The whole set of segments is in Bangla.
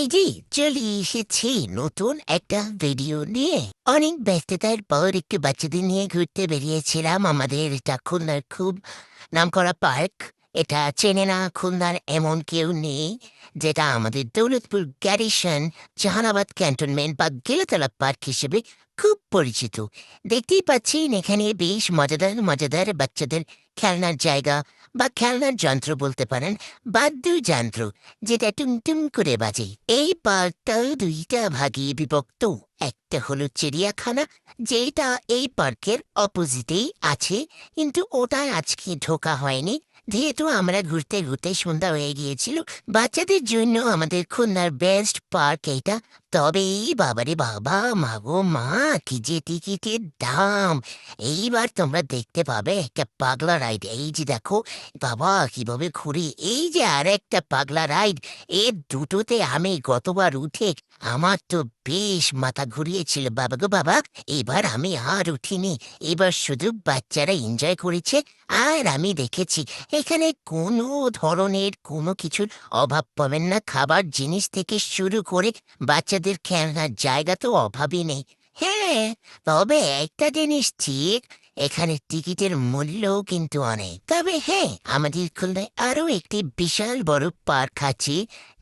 এই যে চলে এসেছি নতুন একটা ভিডিও নিয়ে। অনেক ব্যস্ততার পর একটু বাচ্চাদের নিয়ে ঘুরতে বেরিয়েছিলাম আমাদের এটা খুলনার খুব নামকরা পার্ক। এটা চেনে না খুলনার এমন কেউ নেই, যেটা আমাদের দৌলতপুর গ্যারিসন জাহানাবাদ ক্যান্টনমেন্ট বা গেলাতলা পার্ক হিসেবে খুব পরিচিত। দেখতেই পাচ্ছেন এখানে বেশ মজাদার মজাদার বাচ্চাদের খেলনার জায়গা বা খেলনার যন্ত্র বলতে পারেন, বাদ্যযন্ত্র যেটা টুমটুম করে বাজে। এই পার্কটা দুইটা ভাগে বিভক্ত। একটা হলো চিড়িয়াখানা, যেটা এই পার্কের অপোজিটেই আছে, কিন্তু ওটায় আজকে ঢোকা হয়নি যেহেতু আমরা ঘুরতে ঘুরতে সন্ধ্যা হয়ে গিয়েছিল। বাচ্চাদের জন্য আমাদের খুলনার বেস্ট পার্ক এইটা। তবে বাবারে বাবা, মাগো মা, কি যে টিকিটের দাম! এইবার তোমরা দেখতে পাবে একটা পাগলা রাইড। এই যে দেখো বাবা, কিভাবে ঘুরি। এই যে আর একটা পাগলা রাইড, এর দুটোতে আমি গতবার উঠে আমার তো বেশ মাথা ঘুরিয়েছিল বাবা গো বাবা। এবার আমি আর উঠিনি, এবার শুধু বাচ্চারা এনজয় করেছে আর আমি দেখেছি। এখানে কোনো ধরনের কোনো কিছুর অভাব পাবেন না, খাবার জিনিস থেকে শুরু করে বাচ্চাদের খেলনার জায়গা তো অভাবই নেই। হ্যাঁ, তবে একটা জিনিস ঠিক, এখানে টিকিটের মূল্যও কিন্তু অনেক। তবে হ্যাঁ, আমাদের খুলনায় আরও একটি বিশাল বড় পার্ক আছে,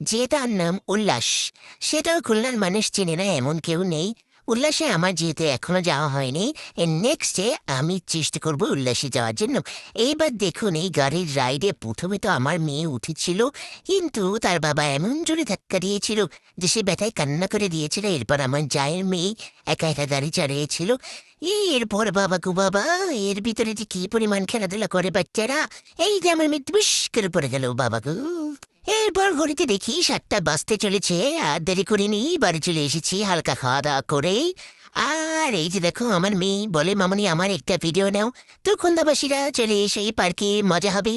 যেটার নাম উল্লাস। সেটাও খুলনার মানুষ চেনে না এমন কেউ নেই। উল্লাসে আমার যেহেতু এখনো যাওয়া হয়নি, নেক্সটে আমি চেষ্টা করব উল্লাসে যাওয়ার জন্য। এইবার দেখুন, এই গাড়ির রাইডে প্রথমে তো আমার মেয়ে উঠেছিল, কিন্তু তার বাবা এমন জোরে ধাক্কা দিয়েছিল যে সে ব্যথায় কান্না করে দিয়েছিল। এরপর আমার জায়ের মেয়ে একা একা গাড়ি চালিয়েছিল। এরপর বাবা গো বাবা, এর ভিতরে যে কি পরিমাণ খেলাধুলা করে বাচ্চারা! এই যে আমার মেয়ে টুস করে পড়ে গেল বাবা গো। এরপর ঘড়িতে দেখি 7টা বাজতে চলেছে, আর দেরি করিনি, বাড়ি চলে এসেছি হালকা খাওয়া দাওয়া করে। আর এই যে দেখো আমার মেয়ে বলে, মামনি আমার একটা ভিডিও নাও। তো খুলনাবাসীরা চলে এসে এই পার্কে মজা হবে।